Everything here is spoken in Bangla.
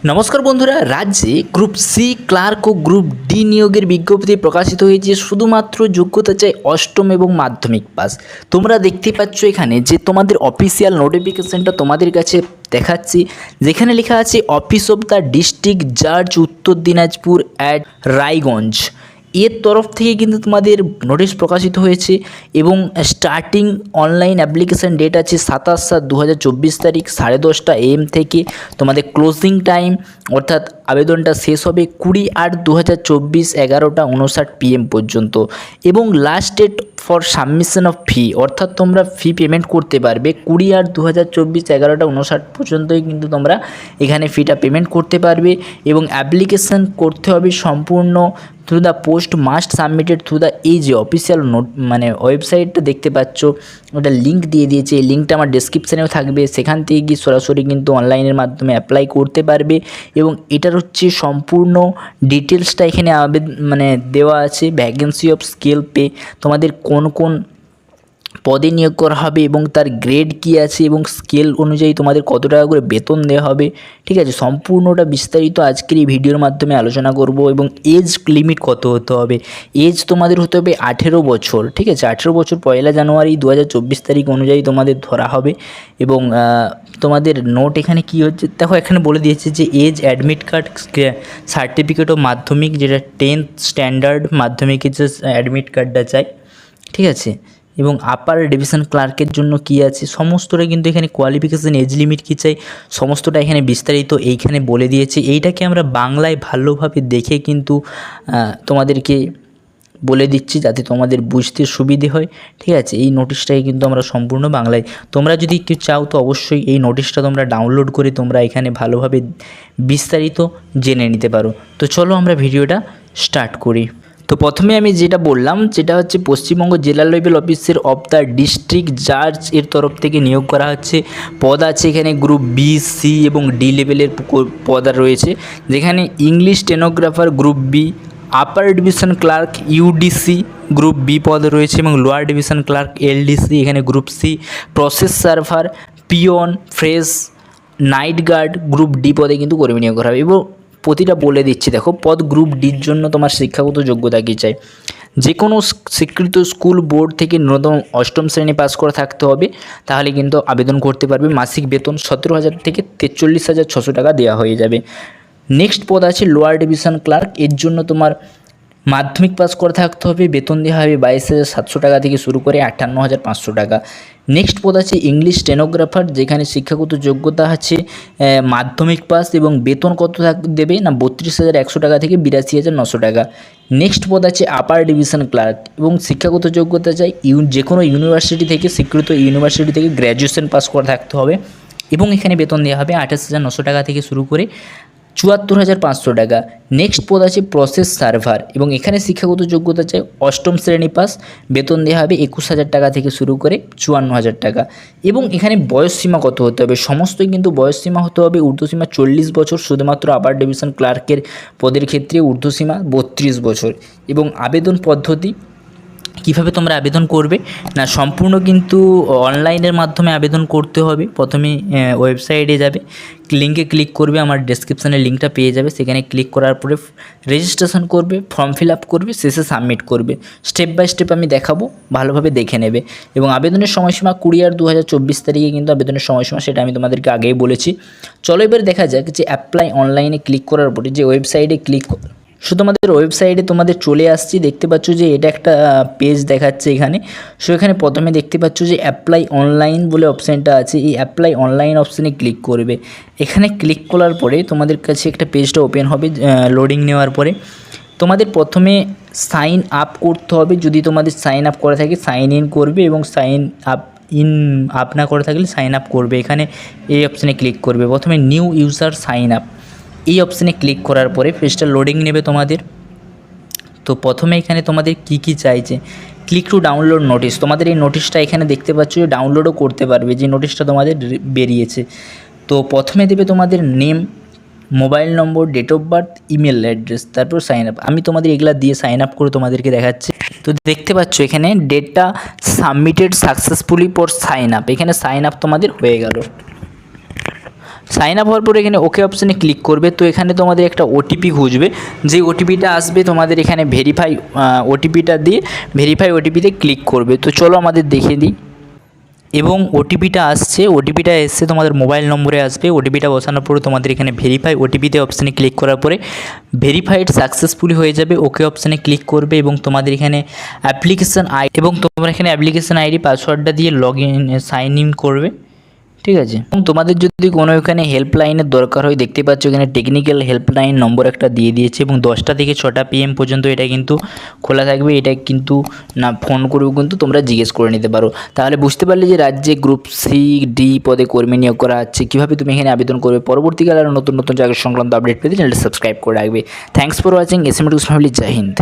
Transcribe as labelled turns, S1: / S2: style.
S1: নমস্কার বন্ধুরা, রাজ্যে গ্রুপ সি ক্লার্ক ও গ্রুপ ডি নিয়োগের বিজ্ঞপ্তি প্রকাশিত হয়েছে। শুধুমাত্র যোগ্যতা চাই অষ্টম এবং মাধ্যমিক পাস। তোমরা দেখতে পাচ্ছ এখানে যে তোমাদের অফিসিয়াল নোটিফিকেশনটা তোমাদের কাছে দেখাচ্ছি, যেখানে লেখা আছে অফিস অফ দ্য ডিস্ট্রিক্ট জাজ উত্তর দিনাজপুর অ্যাট রায়গঞ্জ এর তরফ থেকে কিন্তু তোমাদের নোটিশ প্রকাশিত হয়েছে এবং স্টার্টিং অনলাইন অ্যাপ্লিকেশান ডেট আছে 27/7/2024 তারিখ 10:30 AM থেকে। তোমাদের ক্লোজিং টাইম অর্থাৎ আবেদনটা শেষ হবে 20/8/2024 11:59 PM পর্যন্ত এবং last date for submission of fee অর্থাৎ তোমরা ফি পেমেন্ট করতে পারবে 20/8/2024 11:59 পর্যন্তই কিন্তু তোমরা এখানে ফিটা পেমেন্ট করতে পারবে এবং অ্যাপ্লিকেশান করতে হবে সম্পূর্ণ through the post must submitted through the এই যে অফিসিয়াল ওয়েবসাইটটা দেখতে পাচ্ছ, ওটা লিঙ্ক দিয়ে দিয়েছে। এই লিঙ্কটা আমার ডেসক্রিপশানেও থাকবে, সেখান থেকে গিয়ে সরাসরি কিন্তু অনলাইনের মাধ্যমে অ্যাপ্লাই করতে পারবে এবং এটার হচ্ছে সম্পূর্ণ ডিটেলসটা এখানে দেওয়া আছে। ভ্যাকেন্সি অফ স্কেল পে, তোমাদের কোন কোন পদে নিয়োগ করা হবে এবং তার গ্রেড কী আছে এবং স্কেল অনুযায়ী তোমাদের কত টাকা করে বেতন দেওয়া হবে, ঠিক আছে। সম্পূর্ণটা বিস্তারিত আজকের এই ভিডিওর মাধ্যমে আলোচনা করব এবং এজ লিমিট কত হতে হবে। এজ তোমাদের হতে হবে 18 বছর, ঠিক আছে। 18 বছর 1 জানুয়ারি 2024 তারিখ অনুযায়ী তোমাদের ধরা হবে এবং তোমাদের নোট এখানে কি হচ্ছে দেখো, এখানে বলে দিয়েছে যে এজ অ্যাডমিট কার্ড সার্টিফিকেট ও মাধ্যমিক, যেটা 10th স্ট্যান্ডার্ড মাধ্যমিকের যে অ্যাডমিট কার্ডটা চাই, ঠিক আছে। এবং আপার ডিভিশন ক্লার্কের জন্য কি আছে সমস্তটা কিন্তু এখানে কোয়ালিফিকেশান এজ লিমিট কী চাই সমস্তটা এখানে বিস্তারিত এইখানে বলে দিয়েছে। এইটাকে আমরা বাংলায় ভালোভাবে দেখে কিন্তু তোমাদেরকে বলে দিচ্ছি যাতে তোমাদের বুঝতে সুবিধে হয়, ঠিক আছে। এই নোটিশটাকে কিন্তু আমরা সম্পূর্ণ বাংলায়, তোমরা যদি কেউ চাও তো অবশ্যই এই নোটিশটা তোমরা ডাউনলোড করে তোমরা এখানে ভালোভাবে বিস্তারিত জেনে নিতে পারো। তো চলো আমরা ভিডিওটা স্টার্ট করি। তো প্রথমে আমি যেটা বললাম সেটা হচ্ছে পশ্চিমবঙ্গ জেলা লেভেল অফিসের অফ দ্য ডিস্ট্রিক্ট জাজ এর তরফ থেকে নিয়োগ করা হচ্ছে। পদ আছে এখানে গ্রুপ বি, সি এবং ডি লেভেলের পদ রয়েছে, যেখানে English stenographer group B, upper division clerk UDC group B পদ রয়েছে এবং লোয়ার ডিভিশন ক্লার্ক এলডিসি এখানে group C, process server, peon, ফ্রেশ, নাইট গার্ড গ্রুপ ডি পদে কিন্তু কর্মী নিয়োগ করা হবে। এবং প্রতিটা বলে দিচ্ছি দেখো, পদ গ্রুপ ডির জন্য তোমার শিক্ষাগত যোগ্যতা কী চাই। যে কোনো স্বীকৃত স্কুল বোর্ড থেকে ন্যূনতম অষ্টম শ্রেণী পাস করা থাকতে হবে, তাহলে কিন্তু আবেদন করতে পারবে। মাসিক বেতন 17,000 থেকে 43,600 টাকা দেওয়া হয়ে যাবে। নেক্সট পদ আছে লোয়ার ডিভিশন ক্লার্ক, এর জন্য তোমার মাধ্যমিক পাস করে থাকতে হবে, বেতন দেওয়া হবে 22,700 টাকা থেকে শুরু করে 58,500 টাকা। নেক্সট পদ আছে ইংলিশ স্টেনোগ্রাফার, যেখানে শিক্ষাগত যোগ্যতা আছে মাধ্যমিক পাস এবং বেতন কত দেবে না 32,100 টাকা থেকে 82,900 টাকা। নেক্সট পদ আছে আপার ডিভিশন ক্লার্ক এবং শিক্ষাগত যোগ্যতা চাই যে কোনো ইউনিভার্সিটি থেকে, স্বীকৃত ইউনিভার্সিটি থেকে গ্র্যাজুয়েশন পাস করে থাকতে হবে এবং এখানে বেতন দেওয়া হবে 28,900 টাকা থেকে শুরু করে 74,500 টাকা। নেক্সট পদ আছে প্রসেস সার্ভার এবং এখানে শিক্ষাগত যোগ্যতা চাই অষ্টম শ্রেণী পাস, বেতন দেওয়া হবে 21,000 টাকা থেকে শুরু করে 54,000 টাকা। এবং এখানে বয়সসীমা কত হতে হবে, সমস্তই কিন্তু বয়সসীমা হতে হবে ঊর্ধ্বসীমা 40 বছর, শুধুমাত্র আপার ডিভিশন ক্লার্কের পদের ক্ষেত্রে ঊর্ধ্বসীমা 32 বছর। এবং আবেদন পদ্ধতি কীভাবে তোমরা আবেদন করবে না, সম্পূর্ণ কিন্তু অনলাইনের মাধ্যমে আবেদন করতে হবে। প্রথমে ওয়েবসাইটে যাবে, লিঙ্কে ক্লিক করবে, আমার ডেসক্রিপশানে লিঙ্কটা পেয়ে যাবে, সেখানে ক্লিক করার পরে রেজিস্ট্রেশন করবে, ফর্ম ফিল আপ করবে, শেষে সাবমিট করবে। স্টেপ বাই স্টেপ আমি দেখাবো, ভালোভাবে দেখে নেবে। এবং আবেদনের সময়সীমা 20/8/2024 তারিখে কিন্তু আবেদনের সময়সীমা, সেটা আমি তোমাদেরকে আগেই বলেছি। চলো এবার দেখা যাক যে অ্যাপ্লাই অনলাইনে ক্লিক করার পরে যে ওয়েবসাইটে ক্লিক সো তোমাদের ওয়েবসাইটে তোমাদের চলে আসছি, দেখতে পাচ্ছ যে এটা একটা পেজ দেখাচ্ছে এখানে। সো এখানে প্রথমে দেখতে পাচ্ছ যে অ্যাপ্লাই অনলাইন বলে অপশানটা আছে, এই অ্যাপ্লাই অনলাইন অপশানে ক্লিক করবে। এখানে ক্লিক করার পরে তোমাদের কাছে একটা পেজটা ওপেন হবে। লোডিং নেওয়ার পরে তোমাদের প্রথমে সাইন আপ করতে হবে, যদি তোমাদের সাইন আপ করা থাকে সাইন ইন করবে এবং সাইন আপ না করে থাকলে সাইন আপ করবে। এখানে এই অপশানে ক্লিক করবে, প্রথমে নিউ ইউজার সাইন আপ এই অপশানে ক্লিক করার পরে পেজটা লোডিং নেবে তোমাদের। তো প্রথমে এখানে তোমাদের কি চাইছে, ক্লিক টু ডাউনলোড নোটিশ, তোমাদের এই নোটিশটা এখানে দেখতে পাচ্ছ যে ডাউনলোডও করতে পারবে, যে নোটিশটা তোমাদের বেরিয়েছে। তো প্রথমে দেবে তোমাদের name, mobile number, date of birth, email address, তারপর সাইন আপ। আমি তোমাদের এগুলা দিয়ে সাইন আপ করে তোমাদেরকে দেখাচ্ছি। তো দেখতে পাচ্ছ এখানে ডেটটা submitted successfully for sign up, এখানে সাইন আপ তোমাদের হয়ে গেল। সাইন আপ হওয়ার পরে এখানে ওকে অপশানে ক্লিক করবে। তো এখানে তোমাদের একটা ওটিপি খুঁজবে, যে ওটিপিটা আসবে তোমাদের এখানে ভেরিফাই ওটিপিটা দিয়ে ভেরিফাই ওটিপিতে ক্লিক করবে। তো চলো আমাদের দেখে দিই। এবং ওটিপিটা আসছে, ওটিপিটা এসে তোমাদের মোবাইল নম্বরে আসবে। ওটিপিটা বসানোর পরে তোমাদের এখানে ভেরিফাই ওটিপিতে অপশানে ক্লিক করার পরে ভেরিফাইড সাকসেসফুলি হয়ে যাবে। ওকে অপশানে ক্লিক করবে এবং তোমাদের এখানে অ্যাপ্লিকেশান এবং তোমরা এখানে অ্যাপ্লিকেশান আইডি পাসওয়ার্ডটা দিয়ে সাইন ইন করবে, ঠিক আছে। এবং তোমাদের যদি কোনো এখানে হেল্পলাইনের দরকার হয়, দেখতে পাচ্ছ এখানে টেকনিক্যাল হেল্পলাইন নম্বর একটা দিয়ে দিয়েছে এবং 10টা থেকে 6টা PM পর্যন্ত এটা কিন্তু খোলা থাকবে। এটা কিন্তু না ফোন করেও কিন্তু তোমরা জিজ্ঞেস করে নিতে পারো। তাহলে বুঝতে পারলে যে রাজ্যে গ্রুপ C-D পদে কর্মী নিয়োগ করা হচ্ছে, কীভাবে তুমি এখানে আবেদন করবে। পরবর্তীকালে আরও নতুন নতুন চাকরি সংক্রান্ত আপডেট পেতে চ্যানেলটা সাবস্ক্রাইব করে রাখবে। Thanks for watching. SM family. Jai Hind.